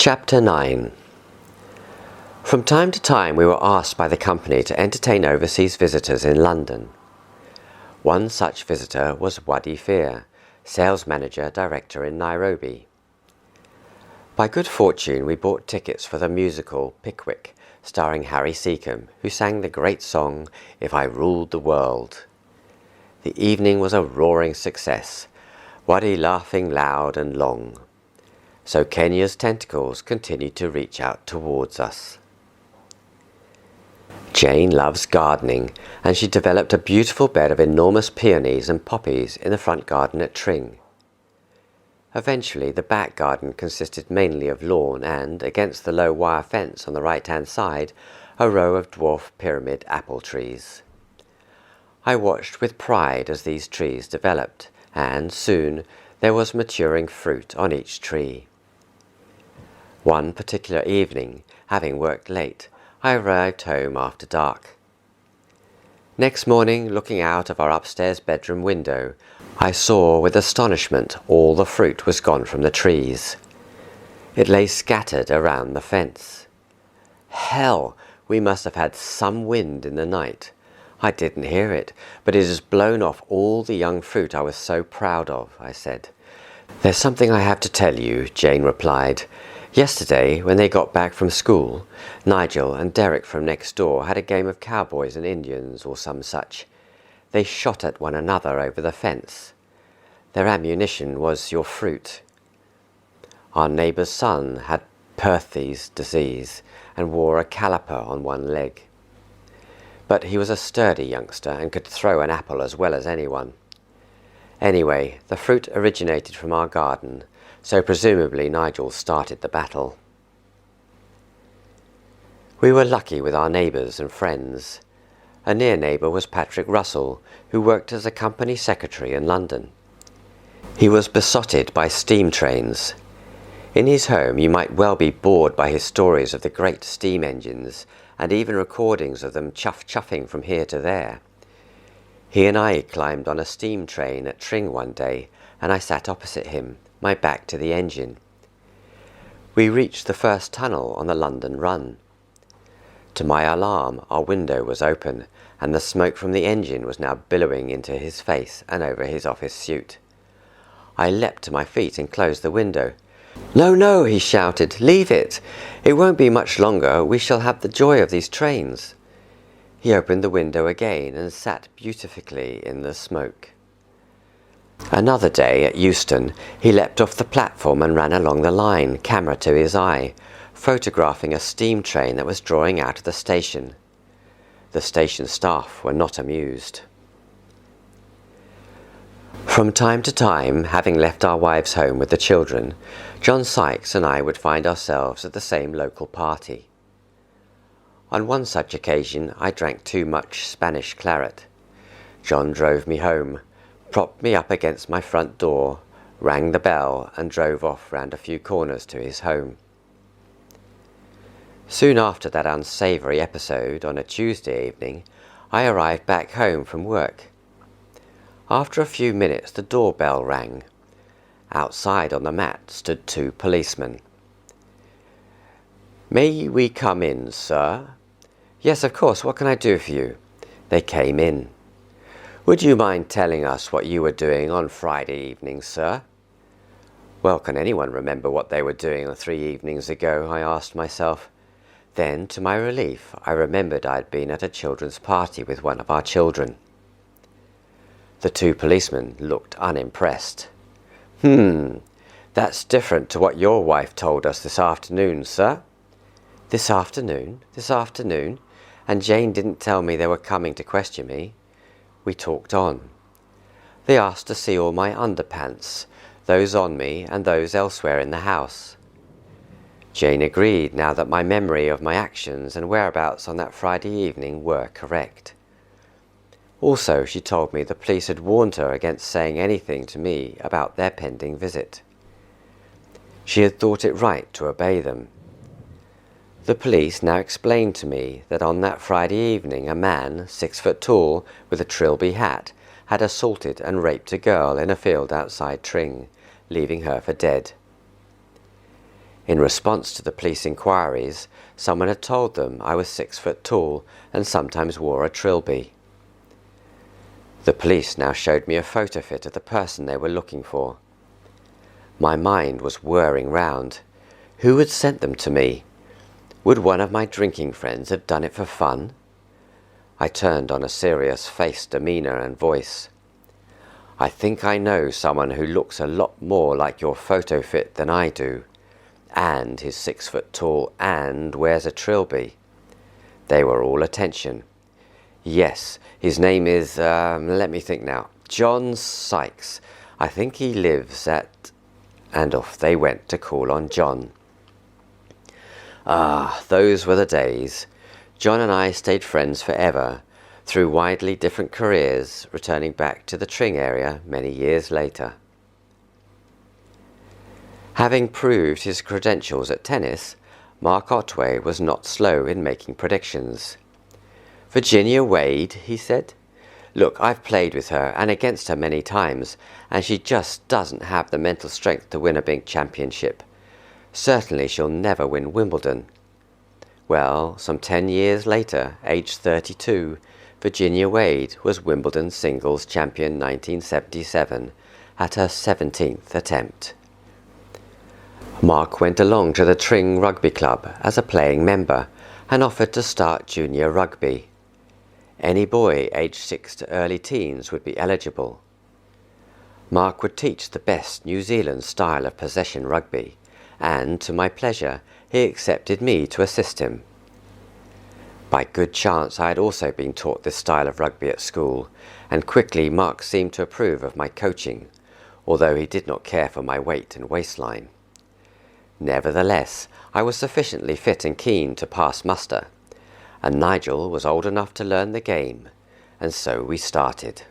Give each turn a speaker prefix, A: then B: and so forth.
A: Chapter 9. From time to time we were asked by the company to entertain overseas visitors in London. One such visitor was Waddy Fear, sales manager director in Nairobi. By good fortune we bought tickets for the musical Pickwick, starring Harry Seacombe, who sang the great song, "If I Ruled the World." The evening was a roaring success, Waddy laughing loud and long. So Kenya's tentacles continued to reach out towards us. Jane loves gardening, and she developed a beautiful bed of enormous peonies and poppies in the front garden at Tring. Eventually the back garden consisted mainly of lawn and, against the low wire fence on the right-hand side, a row of dwarf pyramid apple trees. I watched with pride as these trees developed, and soon there was maturing fruit on each tree. One particular evening, having worked late, I arrived home after dark. Next morning, looking out of our upstairs bedroom window, I saw with astonishment all the fruit was gone from the trees. It lay scattered around the fence. Hell, we must have had some wind in the night. I didn't hear it, but it has blown off all the young fruit I was so proud of, I said. "There's something I have to tell you," Jane replied. "Yesterday, when they got back from school, Nigel and Derek from next door had a game of cowboys and Indians or some such. They shot at one another over the fence. Their ammunition was your fruit. Our neighbour's son had Perthes disease and wore a caliper on one leg. But he was a sturdy youngster and could throw an apple as well as anyone. Anyway, the fruit originated from our garden, so presumably Nigel started the battle." We were lucky with our neighbours and friends. A near neighbour was Patrick Russell, who worked as a company secretary in London. He was besotted by steam trains. In his home you might well be bored by his stories of the great steam engines, and even recordings of them chuffing from here to there. He and I climbed on a steam train at Tring one day, and I sat opposite him, my back to the engine. We reached the first tunnel on the London run. To my alarm, our window was open, and the smoke from the engine was now billowing into his face and over his office suit. I leapt to my feet and closed the window. "No, no," he shouted, "leave it. It won't be much longer. We shall have the joy of these trains." He opened the window again and sat beatifically in the smoke. Another day at Euston, he leapt off the platform and ran along the line, camera to his eye, photographing a steam train that was drawing out of the station. The station staff were not amused. From time to time, having left our wives home with the children, John Sykes and I would find ourselves at the same local party. On one such occasion I drank too much Spanish claret. John drove me home, propped me up against my front door, rang the bell and drove off round a few corners to his home. Soon after that unsavoury episode, on a Tuesday evening, I arrived back home from work. After a few minutes the doorbell rang. Outside on the mat stood two policemen. "May we come in, sir?" "Yes, of course. What can I do for you?" They came in. "Would you mind telling us what you were doing on Friday evening, sir?" Well, can anyone remember what they were doing 3 evenings ago, I asked myself. Then, to my relief, I remembered I had been at a children's party with one of our children. The two policemen looked unimpressed. That's different to what your wife told us this afternoon, sir." "This afternoon? This afternoon? And Jane didn't tell me they were coming to question me." We talked on. They asked to see all my underpants, those on me and those elsewhere in the house. Jane agreed now that my memory of my actions and whereabouts on that Friday evening were correct. Also, she told me the police had warned her against saying anything to me about their pending visit. She had thought it right to obey them. The police now explained to me that on that Friday evening a man, 6 foot tall, with a trilby hat, had assaulted and raped a girl in a field outside Tring, leaving her for dead. In response to the police inquiries, someone had told them I was 6 foot tall and sometimes wore a trilby. The police now showed me a photo fit of the person they were looking for. My mind was whirring round. Who had sent them to me? Would one of my drinking friends have done it for fun? I turned on a serious face, demeanour and voice. I think I know someone who looks a lot more like your photo fit than I do, and is 6 foot tall and wears a trilby. They were all attention. Yes, his name is, let me think now, John Sykes. I think he lives at... And off they went to call on John. Ah, those were the days. John and I stayed friends forever, through widely different careers, returning back to the Tring area many years later. Having proved his credentials at tennis, Mark Otway was not slow in making predictions. Virginia Wade, he said. Look, I've played with her and against her many times, and she just doesn't have the mental strength to win a big championship. Certainly she'll never win Wimbledon. Well, some 10 years later, aged 32, Virginia Wade was Wimbledon singles champion 1977 at her 17th attempt. Mark went along to the Tring Rugby Club as a playing member and offered to start junior rugby. Any boy aged 6 to early teens would be eligible. Mark would teach the best New Zealand style of possession rugby, and, to my pleasure, he accepted me to assist him. By good chance I had also been taught this style of rugby at school, and quickly Mark seemed to approve of my coaching, although he did not care for my weight and waistline. Nevertheless, I was sufficiently fit and keen to pass muster, and Nigel was old enough to learn the game, and so we started.